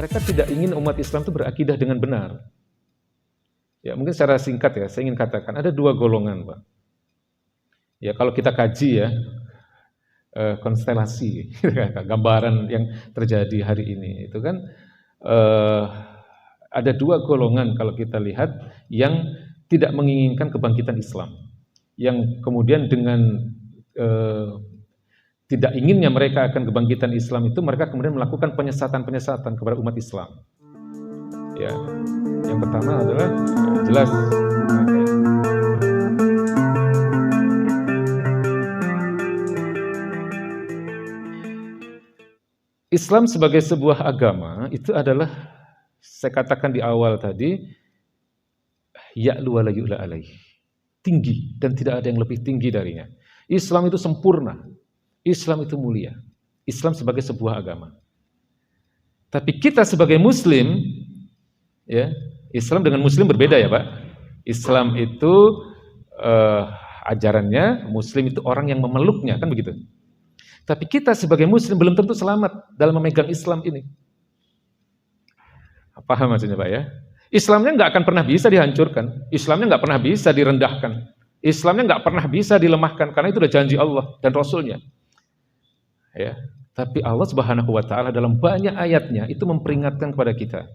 Mereka tidak ingin umat Islam itu berakidah dengan benar. Ya, mungkin secara singkat ya, saya ingin katakan ada dua golongan, Pak. Ya, kalau kita kaji ya, konstelasi, gambaran yang terjadi hari ini, itu kan ada dua golongan kalau kita lihat yang tidak menginginkan kebangkitan Islam. Yang kemudian dengan tidak inginnya mereka akan kebangkitan Islam itu, mereka kemudian melakukan penyesatan-penyesatan kepada umat Islam. Ya, yang pertama adalah jelas Islam sebagai sebuah agama itu adalah, saya katakan di awal tadi, ya'lu wa la yu'la alaih, tinggi dan tidak ada yang lebih tinggi darinya. Islam itu sempurna. Islam itu mulia. Islam sebagai sebuah agama. Tapi kita sebagai Muslim, ya, Islam dengan Muslim berbeda ya Pak. Islam itu ajarannya, Muslim itu orang yang memeluknya, kan begitu. Tapi kita sebagai Muslim belum tentu selamat dalam memegang Islam ini. Paham maksudnya Pak ya? Islamnya nggak akan pernah bisa dihancurkan. Islamnya nggak pernah bisa direndahkan. Islamnya nggak pernah bisa dilemahkan, karena itu udah janji Allah dan Rasulnya. Ya, tapi Allah Subhanahu wa taala dalam banyak ayatnya itu memperingatkan kepada kita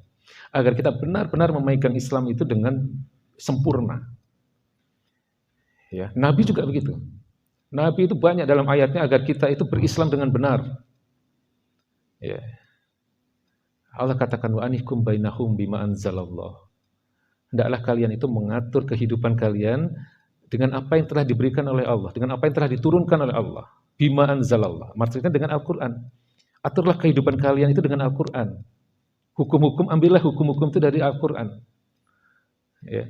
agar kita benar-benar memegang Islam itu dengan sempurna. Ya, Nabi juga begitu. Nabi itu banyak dalam ayatnya agar kita itu berislam dengan benar. Ya. Allah katakan wa anihkum bainahum bima anzalallah. Hendaklah kalian itu mengatur kehidupan kalian dengan apa yang telah diberikan oleh Allah, dengan apa yang telah diturunkan oleh Allah. Bima anzalallah, maksudnya dengan Al-Quran. Aturlah kehidupan kalian itu dengan Al-Quran. Hukum-hukum, ambillah hukum-hukum itu dari Al-Quran. Ya.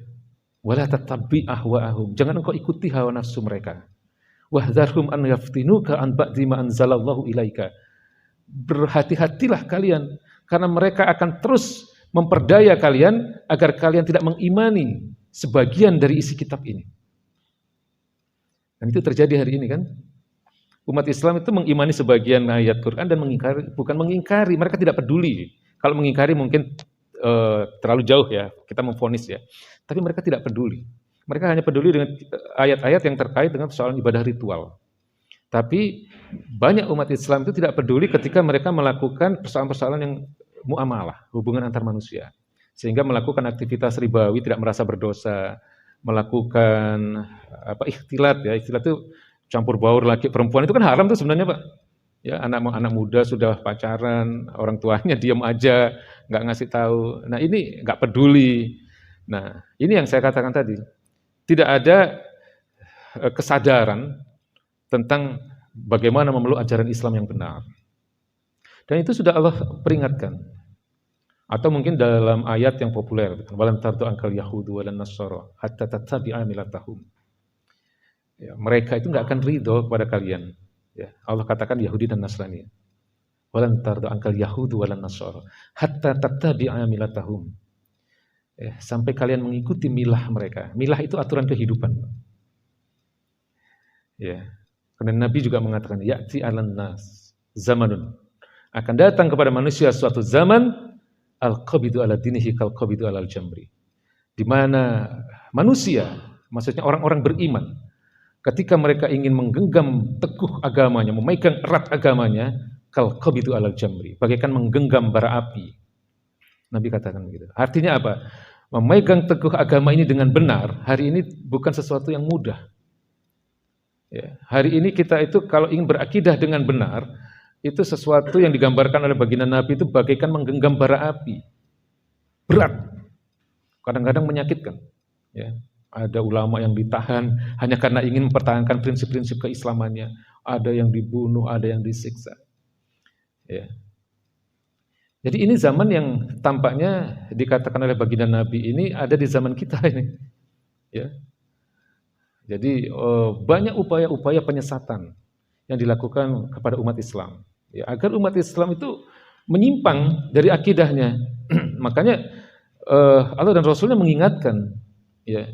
Wala tattabi' ahwa'ahum, jangan engkau ikuti hawa nafsu mereka. Wahdharhum an yaftinuka an ba'di ma anzalallahu ilaika. Berhati-hatilah kalian, karena mereka akan terus memperdaya kalian agar kalian tidak mengimani sebagian dari isi kitab ini. Dan itu terjadi hari ini kan? Umat Islam itu mengimani sebagian ayat Quran dan mengingkari, bukan mengingkari, mereka tidak peduli. Kalau mengingkari mungkin terlalu jauh ya, kita memvonis ya. Tapi mereka tidak peduli. Mereka hanya peduli dengan ayat-ayat yang terkait dengan persoalan ibadah ritual. Tapi banyak umat Islam itu tidak peduli ketika mereka melakukan persoalan-persoalan yang muamalah, hubungan antar manusia. Sehingga melakukan aktivitas ribawi tidak merasa berdosa, melakukan ikhtilat ya, ikhtilat itu campur baur laki perempuan, itu kan haram tuh sebenarnya Pak. Ya, anak muda sudah pacaran, orang tuanya diam aja, nggak ngasih tahu. Nah ini nggak peduli. Nah ini yang saya katakan tadi, tidak ada kesadaran tentang bagaimana memeluk ajaran Islam yang benar. Dan itu sudah Allah peringatkan. Atau mungkin dalam ayat yang populer, walan tardu ankal yahudu walan nasara hatta tattabi'a millatahum. Ya, mereka itu nggak akan ridho kepada kalian. Ya, Allah katakan Yahudi dan Nasrani. Walan tardu ankal yahudu walan nasara hatta tattabi'a millatahum. Ya, sampai kalian mengikuti milah mereka. Milah itu aturan kehidupan. Ya. Karena Nabi juga mengatakan ya'ti 'alan nas zamanun. Akan datang kepada manusia suatu zaman al-qabidu ala dinihi kal-qabidu alal jamri. Di mana manusia, maksudnya orang-orang beriman, ketika mereka ingin menggenggam teguh agamanya, memegang erat agamanya, kal-qabidu alal jamri, bagaikan menggenggam bara api. Nabi katakan begitu. Artinya apa? Memegang teguh agama ini dengan benar, hari ini bukan sesuatu yang mudah. Ya, hari ini kita itu kalau ingin berakidah dengan benar, itu sesuatu yang digambarkan oleh baginda Nabi itu bagaikan menggenggam bara api. Berat, kadang-kadang menyakitkan. Ya, ada ulama yang ditahan hanya karena ingin mempertahankan prinsip-prinsip keislamannya. Ada yang dibunuh, ada yang disiksa. Ya. Jadi ini zaman yang tampaknya dikatakan oleh baginda Nabi ini ada di zaman kita ini. Ya. Jadi banyak upaya-upaya penyesatan yang dilakukan kepada umat Islam. Ya, agar umat Islam itu menyimpang dari akidahnya. Makanya Allah dan Rasulnya mengingatkan, ya,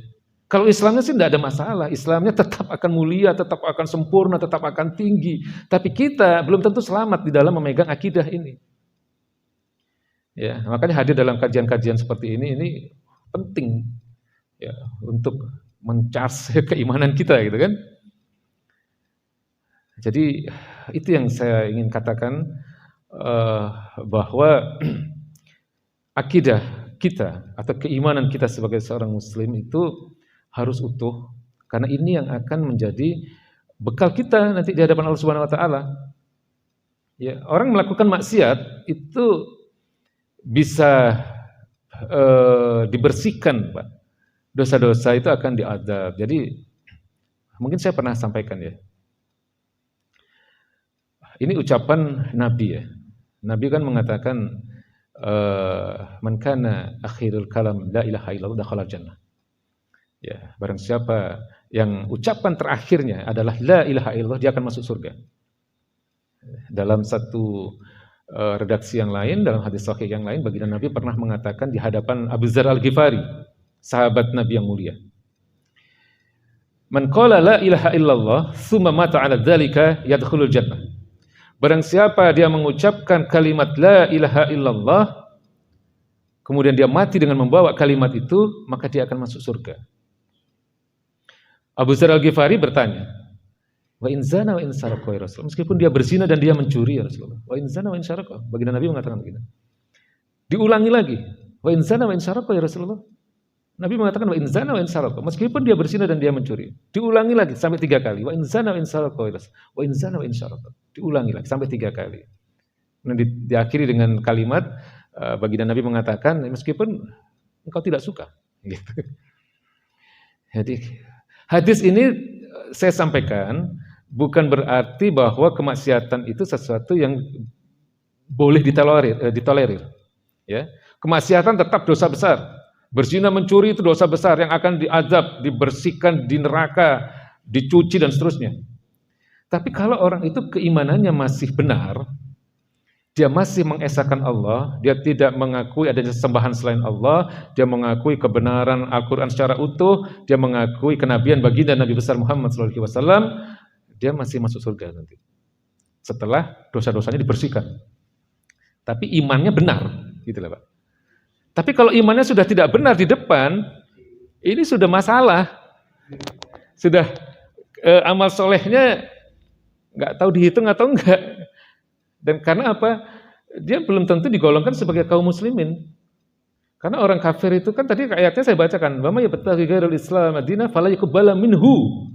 kalau Islamnya sih tidak ada masalah, Islamnya tetap akan mulia, tetap akan sempurna, tetap akan tinggi. Tapi kita belum tentu selamat di dalam memegang akidah ini. Ya, makanya hadir dalam kajian-kajian seperti ini penting, ya, untuk mencas keimanan kita, gitu kan? Jadi itu yang saya ingin katakan, bahwa akidah kita atau keimanan kita sebagai seorang muslim itu harus utuh, karena ini yang akan menjadi bekal kita nanti di hadapan Allah Subhanahu wa taala. Ya, orang melakukan maksiat itu bisa dibersihkan, Pak. Dosa-dosa itu akan diazab. Jadi mungkin saya pernah sampaikan ya. Ini ucapan Nabi ya. Nabi kan mengatakan man kana akhirul kalam la ilaha illallah dakhala jannah. Ya, barang siapa yang ucapan terakhirnya adalah la ilaha illallah, dia akan masuk surga. Dalam satu redaksi yang lain, dalam hadis sahih yang lain, baginda Nabi pernah mengatakan di hadapan Abu Dzar Al-Ghifari, sahabat Nabi yang mulia. Man qala la ilaha illallah tsumma mata 'ala dzalika yadkhulul jannah. Barang siapa dia mengucapkan kalimat la ilaha illallah, kemudian dia mati dengan membawa kalimat itu, maka dia akan masuk surga. Abu Dzar Al-Ghifari bertanya, wa in zana wa in sarqa ya Rasulullah. Meskipun dia berzina dan dia mencuri ya Rasulullah. Wa in zana wa in sarqa. Baginda Nabi mengatakan begitu. Diulangi lagi, wa in zana wa in sarqa ya Rasulullah. Nabi mengatakan wa in zana wa in sarqa. Meskipun dia berzina dan dia mencuri. Diulangi lagi sampai 3 kali. Wa in zana wa in sarqa ya Rasulullah. Wa in zana wa in sarqa. Diulangi lagi sampai 3 kali. Dan diakhiri dengan kalimat baginda Nabi mengatakan, meskipun engkau tidak suka. Gitu. Jadi hadis ini saya sampaikan bukan berarti bahwa kemaksiatan itu sesuatu yang boleh ditolerir. Ya. Kemaksiatan tetap dosa besar. Berzina, mencuri itu dosa besar yang akan diazab, dibersihkan di neraka, dicuci dan seterusnya. Tapi kalau orang itu keimanannya masih benar, dia masih mengesahkan Allah, dia tidak mengakui adanya sembahan selain Allah, dia mengakui kebenaran Al-Quran secara utuh, dia mengakui kenabian baginda Nabi besar Muhammad SAW, dia masih masuk surga nanti. Setelah dosa-dosanya dibersihkan. Tapi imannya benar, gitu lah Pak. Tapi kalau imannya sudah tidak benar di depan, ini sudah masalah. Sudah amal solehnya nggak tahu dihitung atau enggak. Dan karena apa? Dia belum tentu digolongkan sebagai kaum muslimin. Karena orang kafir itu kan tadi ayatnya saya bacakan, "Wa may yabtaghi ghairal Islam dinan fala yuqbala minhu."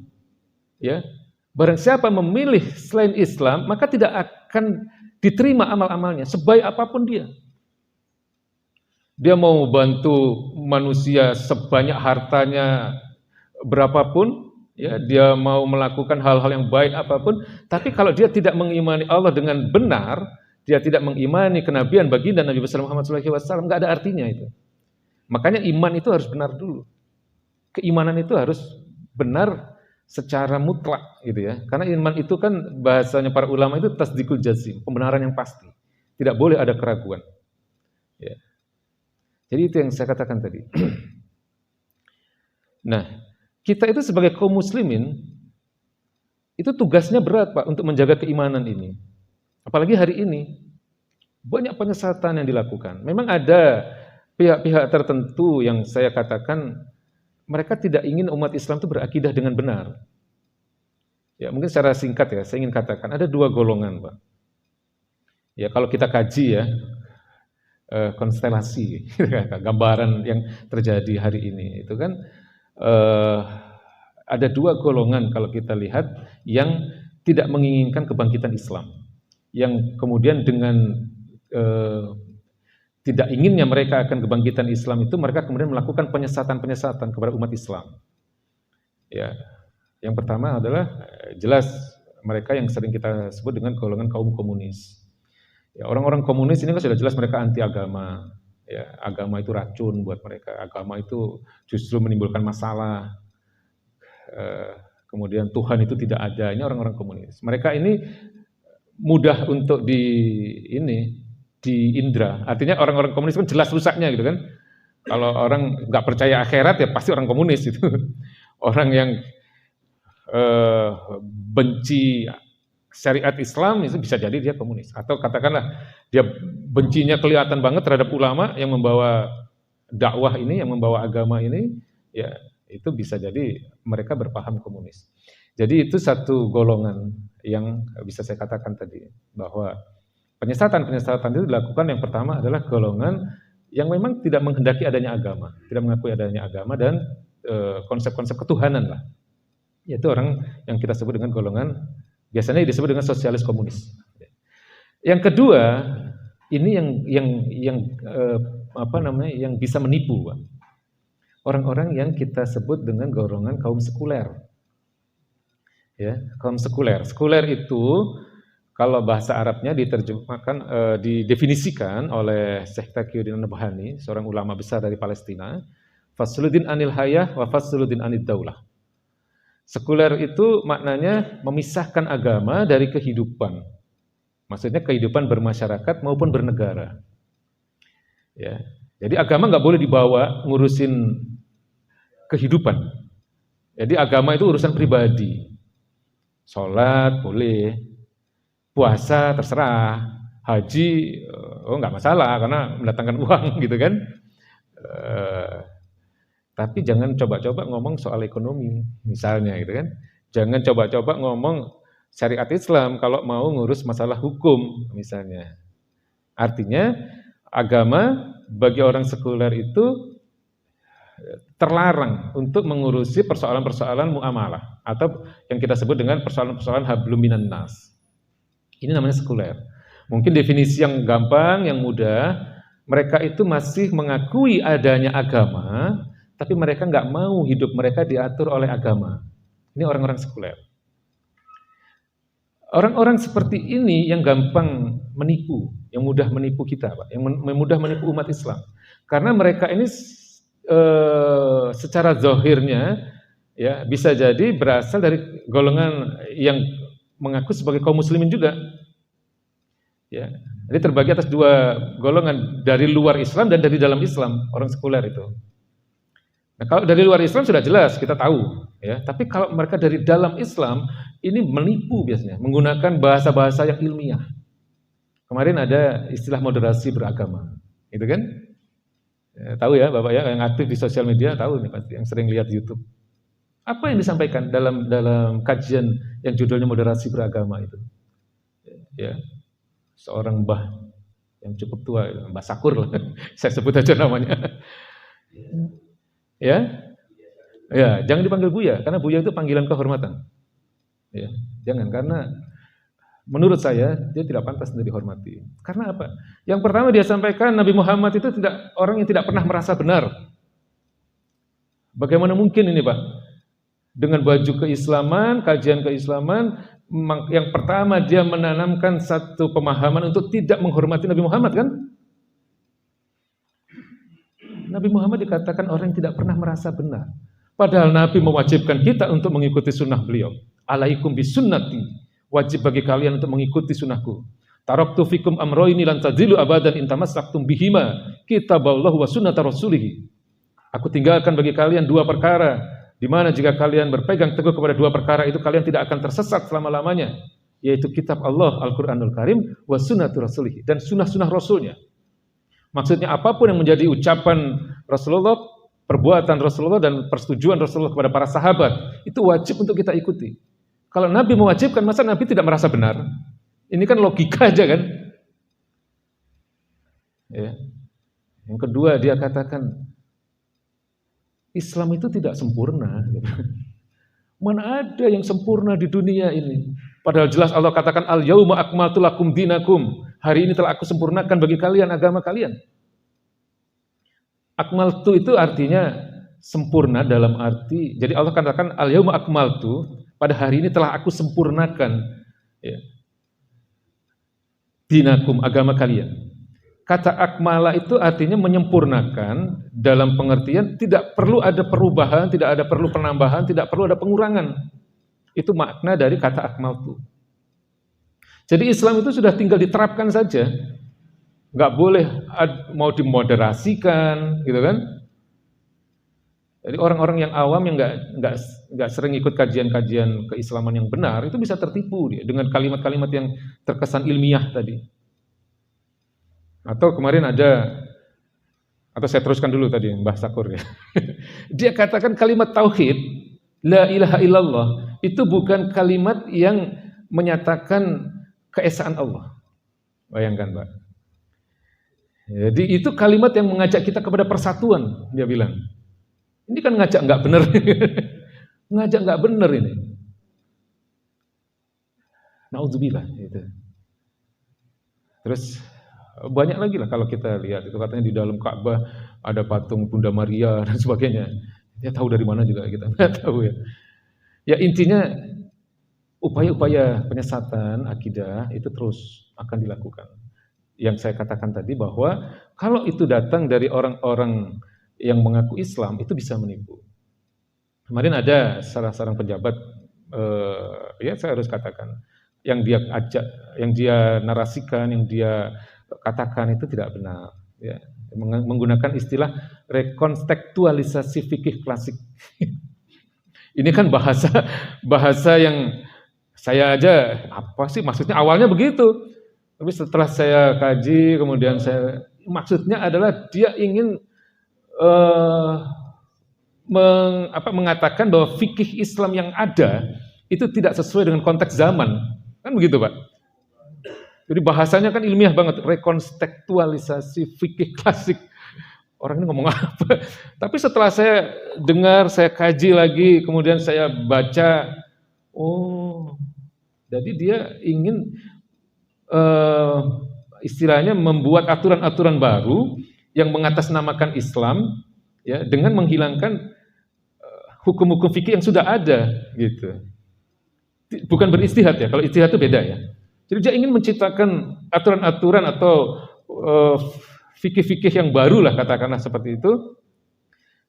Ya. Barang siapa memilih selain Islam, maka tidak akan diterima amal-amalnya sebaik apapun dia. Dia mau bantu manusia sebanyak hartanya berapapun, ya, dia mau melakukan hal-hal yang baik apapun, tapi kalau dia tidak mengimani Allah dengan benar, dia tidak mengimani kenabian baginda Nabi besar Muhammad SAW, nggak ada artinya itu. Makanya iman itu harus benar dulu. Keimanan itu harus benar secara mutlak, gitu ya. Karena iman itu kan bahasanya para ulama itu tasdikul jazim, pembenaran yang pasti. Tidak boleh ada keraguan. Ya. Jadi itu yang saya katakan tadi. Nah, kita itu sebagai kaum muslimin, itu tugasnya berat Pak untuk menjaga keimanan ini. Apalagi hari ini, banyak penyesatan yang dilakukan. Memang ada pihak-pihak tertentu yang saya katakan, mereka tidak ingin umat Islam itu berakidah dengan benar. Ya, mungkin secara singkat ya, saya ingin katakan, ada 2 golongan Pak. Ya, kalau kita kaji ya, konstelasi, gambaran yang terjadi hari ini. Itu kan ada dua golongan kalau kita lihat yang tidak menginginkan kebangkitan Islam, yang kemudian dengan tidak inginnya mereka akan kebangkitan Islam itu, mereka kemudian melakukan penyesatan-penyesatan kepada umat Islam. Ya, yang pertama adalah jelas mereka yang sering kita sebut dengan golongan kaum komunis. Ya, orang-orang komunis ini kan sudah jelas mereka anti agama. Ya, agama itu racun buat mereka. Agama itu justru menimbulkan masalah. Kemudian Tuhan itu tidak ada. Ini orang-orang komunis. Mereka ini mudah untuk diindra. Artinya orang-orang komunis kan jelas rusaknya gitu kan. Kalau orang nggak percaya akhirat ya pasti orang komunis itu. Orang yang benci syariat Islam itu bisa jadi dia komunis. Atau katakanlah dia bencinya kelihatan banget terhadap ulama yang membawa dakwah ini, yang membawa agama ini, ya itu bisa jadi mereka berpaham komunis. Jadi itu satu golongan yang bisa saya katakan tadi, bahwa penyesatan-penyesatan itu dilakukan. Yang pertama adalah golongan yang memang tidak menghendaki adanya agama, tidak mengakui adanya agama dan konsep-konsep ketuhanan lah. Yaitu orang yang kita sebut dengan golongan, biasanya disebut dengan sosialis komunis. Yang kedua, ini yang bisa menipu, Pak. Orang-orang yang kita sebut dengan golongan kaum sekuler. Ya, kaum sekuler. Sekuler itu kalau bahasa Arabnya diterjemahkan, didefinisikan oleh Syekh Taqiyuddin An-Nabhani, seorang ulama besar dari Palestina, fasludin anil hayah wa fasludin anid daulah. Sekuler itu maknanya memisahkan agama dari kehidupan. Maksudnya kehidupan bermasyarakat maupun bernegara. Ya. Jadi agama nggak boleh dibawa ngurusin kehidupan. Jadi agama itu urusan pribadi. Sholat boleh, puasa terserah, haji nggak masalah karena mendatangkan uang gitu kan. Tapi jangan coba-coba ngomong soal ekonomi misalnya gitu kan. Jangan coba-coba ngomong syariat Islam kalau mau ngurus masalah hukum misalnya. Artinya agama bagi orang sekuler itu terlarang untuk mengurusi persoalan-persoalan muamalah atau yang kita sebut dengan persoalan-persoalan hablum minan nas. Ini namanya sekuler. Mungkin definisi yang gampang, yang mudah, mereka itu masih mengakui adanya agama, tapi mereka nggak mau hidup mereka diatur oleh agama. Ini orang-orang sekuler. Orang-orang seperti ini yang gampang menipu, yang mudah menipu kita, Pak, yang mudah menipu umat Islam. Karena mereka ini secara zahirnya ya bisa jadi berasal dari golongan yang mengaku sebagai kaum muslimin juga. Ya. Jadi terbagi atas dua golongan, dari luar Islam dan dari dalam Islam, orang sekuler itu. Nah, kalau dari luar Islam sudah jelas kita tahu, ya. Tapi kalau mereka dari dalam Islam ini menipu biasanya, menggunakan bahasa-bahasa yang ilmiah. Kemarin ada istilah moderasi beragama, gitu kan? Ya, tahu ya Bapak ya, yang aktif di sosial media tahu nih pasti, yang sering lihat YouTube. Apa yang disampaikan dalam kajian yang judulnya moderasi beragama itu? Ya, seorang mbah yang cukup tua, Mbah Sakur lah, saya sebut aja namanya. Ya, jangan dipanggil Buya, karena Buya itu panggilan kehormatan. Ya, jangan, karena menurut saya dia tidak pantas untuk dihormati. Karena apa? Yang pertama dia sampaikan Nabi Muhammad itu orang yang tidak pernah merasa benar. Bagaimana mungkin ini, Pak? Dengan baju keislaman, kajian keislaman, yang pertama dia menanamkan satu pemahaman untuk tidak menghormati Nabi Muhammad, kan? Nabi Muhammad dikatakan orang yang tidak pernah merasa benar. Padahal Nabi mewajibkan kita untuk mengikuti sunnah beliau. Alaikum bisunnati. Wajib bagi kalian untuk mengikuti sunnahku. Taraktu fikum amroini lan tadzilu abadan in tamassaktum bihima kitaballahu wa sunnata rasulih. Aku tinggalkan bagi kalian dua perkara, di mana jika kalian berpegang teguh kepada dua perkara itu kalian tidak akan tersesat selama-lamanya, yaitu kitab Allah Al-Qur'anul Karim wa sunnatu rasulih, dan sunnah-sunnah rasulnya. Maksudnya apapun yang menjadi ucapan Rasulullah, perbuatan Rasulullah dan persetujuan Rasulullah kepada para sahabat, itu wajib untuk kita ikuti. Kalau Nabi mewajibkan, masa Nabi tidak merasa benar? Ini kan logika aja kan? Ya. Yang kedua dia katakan Islam itu tidak sempurna. Mana ada yang sempurna di dunia ini? Padahal jelas Allah katakan al-yauma akmaltu lakum dinakum. Hari ini telah aku sempurnakan bagi kalian agama kalian. Akmaltu itu artinya sempurna dalam arti, jadi Allah katakan al-yauma akmaltu, pada hari ini telah aku sempurnakan ya, dinakum, agama kalian. Kata akmala itu artinya menyempurnakan dalam pengertian tidak perlu ada perubahan, tidak ada perlu penambahan, tidak perlu ada pengurangan. Itu makna dari kata akmaltu. Jadi Islam itu sudah tinggal diterapkan saja. Nggak boleh mau dimoderasikan, gitu kan? Jadi orang-orang yang awam yang nggak sering ikut kajian-kajian keislaman yang benar itu bisa tertipu dia dengan kalimat-kalimat yang terkesan ilmiah tadi. Atau kemarin atau saya teruskan dulu tadi Mbah Sakur ya. Dia katakan kalimat tauhid, la ilaha illallah, itu bukan kalimat yang menyatakan keesaan Allah. Bayangkan, Pak. Jadi itu kalimat yang mengajak kita kepada persatuan, dia bilang. Ini kan ngajak nggak benar. Ngajak nggak benar ini. Nauzubillah gitu. Terus banyak lagi lah kalau kita lihat, itu katanya di dalam Ka'bah ada patung Bunda Maria dan sebagainya. Dia tahu dari mana juga kita nggak tahu ya. Ya intinya upaya-upaya penyesatan akidah itu terus akan dilakukan. Yang saya katakan tadi bahwa kalau itu datang dari orang-orang yang mengaku Islam itu bisa menipu. Kemarin ada salah seorang pejabat, ya saya harus katakan, yang dia ajak, yang dia narasikan, yang dia katakan itu tidak benar, ya. Menggunakan istilah rekontekstualisasi fikih klasik. Ini kan bahasa yang saya aja apa sih maksudnya awalnya begitu, tapi setelah saya kaji kemudian maksudnya adalah dia ingin mengatakan bahwa fikih Islam yang ada itu tidak sesuai dengan konteks zaman, kan begitu Pak? Jadi bahasanya kan ilmiah banget, rekontekstualisasi fikih klasik. Orang ini ngomong apa? Tapi setelah saya dengar, saya kaji lagi, kemudian saya baca, oh, jadi dia ingin istilahnya membuat aturan-aturan baru yang mengatasnamakan Islam, ya, dengan menghilangkan hukum-hukum fikih yang sudah ada, gitu. Bukan beristihad ya, kalau istihad itu beda ya. Jadi dia ingin menciptakan aturan-aturan atau fikih-fikih yang baru lah katakanlah seperti itu.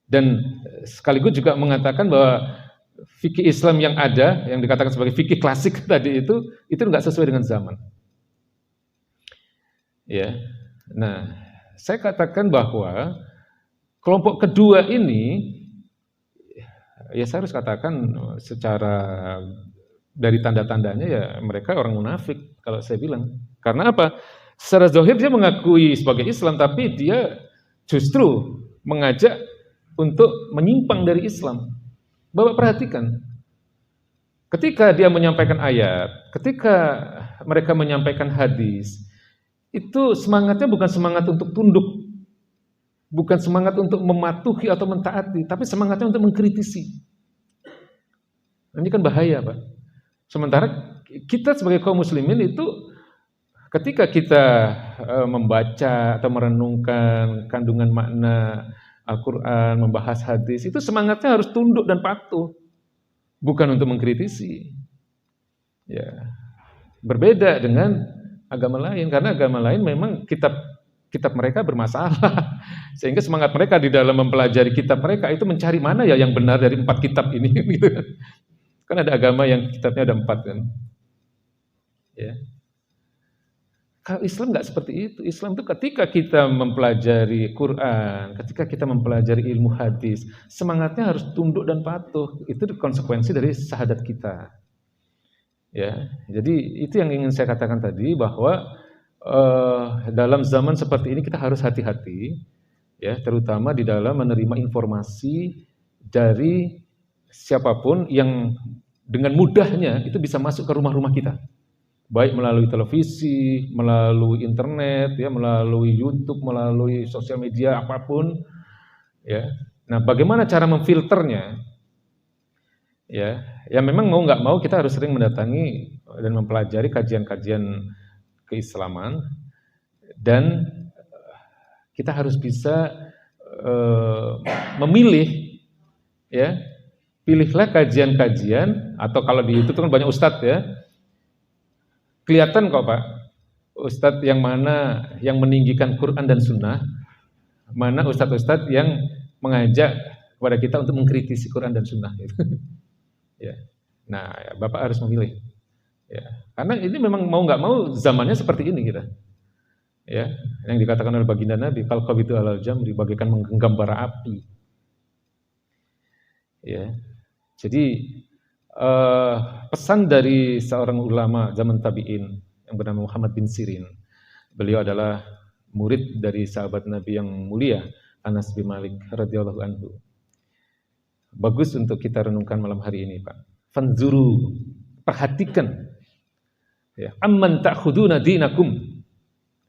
Dan sekaligus juga mengatakan bahwa fikih Islam yang ada, yang dikatakan sebagai fikih klasik tadi itu enggak sesuai dengan zaman. Ya. Nah, saya katakan bahwa kelompok kedua ini, ya saya harus katakan secara dari tanda-tandanya ya mereka orang munafik kalau saya bilang. Karena apa? Secara zahir dia mengakui sebagai Islam, tapi dia justru mengajak untuk menyimpang dari Islam. Bapak perhatikan, ketika dia menyampaikan ayat, ketika mereka menyampaikan hadis, itu semangatnya bukan semangat untuk tunduk, bukan semangat untuk mematuhi atau mentaati, tapi semangatnya untuk mengkritisi. Ini kan bahaya, Pak. Sementara kita sebagai kaum muslimin itu ketika kita membaca atau merenungkan kandungan makna Al-Quran, membahas hadis, itu semangatnya harus tunduk dan patuh, bukan untuk mengkritisi. Ya, berbeda dengan agama lain, karena agama lain memang kitab mereka bermasalah, sehingga semangat mereka di dalam mempelajari kitab mereka itu mencari mana ya yang benar dari 4 kitab ini, gitu kan. Kan ada agama yang kitabnya ada 4 kan. Ya. Kalau Islam nggak seperti itu. Islam itu ketika kita mempelajari Quran, ketika kita mempelajari ilmu hadis, semangatnya harus tunduk dan patuh. Itu konsekuensi dari syahadat kita. Ya, jadi itu yang ingin saya katakan tadi bahwa dalam zaman seperti ini kita harus hati-hati, ya, terutama di dalam menerima informasi dari siapapun yang dengan mudahnya itu bisa masuk ke rumah-rumah kita. baik melalui televisi, melalui internet, ya, melalui YouTube, melalui sosial media apapun, ya. Nah, bagaimana cara memfilternya? Ya, ya memang mau nggak mau kita harus sering mendatangi dan mempelajari kajian-kajian keislaman dan kita harus bisa memilih, ya, pilihlah kajian-kajian atau kalau di YouTube kan banyak ustadz ya, kelihatan kok Pak, ustadz yang mana yang meninggikan Quran dan Sunnah, mana ustadz-ustadz yang mengajak kepada kita untuk mengkritisi Quran dan Sunnah gitu. Ya. Nah, ya, Bapak harus memilih. Ya. Karena ini memang mau nggak mau zamannya seperti ini kita. Ya, yang dikatakan oleh baginda Nabi, kal qabitu alal jamri, bagaikan menggenggam bara api. Ya. Jadi pesan dari seorang ulama zaman tabi'in yang bernama Muhammad bin Sirin. Beliau adalah murid dari sahabat Nabi yang mulia Anas bin Malik radhiyallahu anhu. Bagus untuk kita renungkan malam hari ini, Pak. Fanzuru, perhatikan. Ya, amman ta'khuduna dinakum.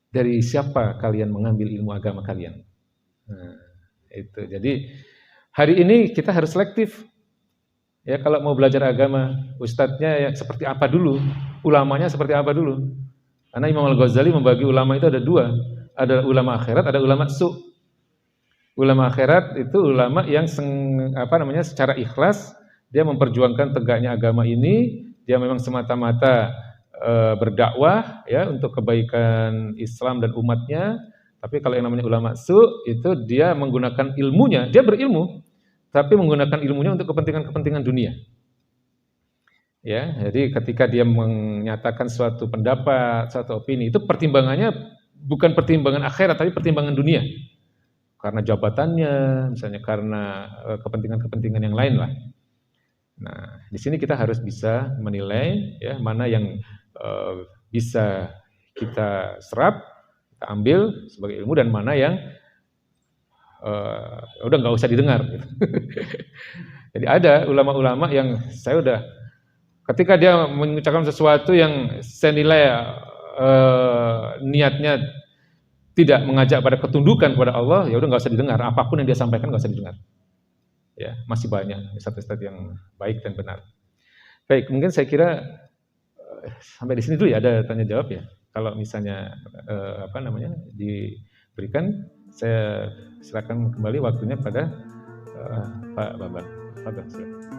Dari siapa kalian mengambil ilmu agama kalian? Nah, itu. Jadi hari ini kita harus selektif. Ya, kalau mau belajar agama, ustadznya ya seperti apa dulu, ulamanya seperti apa dulu. Karena Imam Al-Ghazali membagi ulama itu ada dua, ada ulama akhirat, ada ulama su'. Ulama akhirat itu ulama yang secara ikhlas dia memperjuangkan tegaknya agama ini, dia memang semata-mata berdakwah ya untuk kebaikan Islam dan umatnya. Tapi kalau yang namanya ulama su' itu dia menggunakan ilmunya, dia berilmu tapi menggunakan ilmunya untuk kepentingan-kepentingan dunia. Ya, jadi ketika dia menyatakan suatu pendapat, suatu opini, itu pertimbangannya bukan pertimbangan akhirat tapi pertimbangan dunia. Karena jabatannya, misalnya karena kepentingan-kepentingan yang lain lah. Nah, di sini kita harus bisa menilai ya mana yang bisa kita serap, kita ambil sebagai ilmu dan mana yang udah nggak usah didengar. Gitu. Jadi ada ulama-ulama yang saya udah ketika dia mengucapkan sesuatu yang saya nilai niatnya tidak mengajak pada ketundukan kepada Allah, ya udah nggak usah didengar. Apapun yang dia sampaikan nggak usah didengar. Ya, masih banyak ustadz-ustadz yang baik dan benar. Baik, mungkin saya kira sampai di sini dulu ya, ada tanya jawab ya. Kalau misalnya diberikan, saya silakan kembali waktunya pada Pak Bambang. Silakan.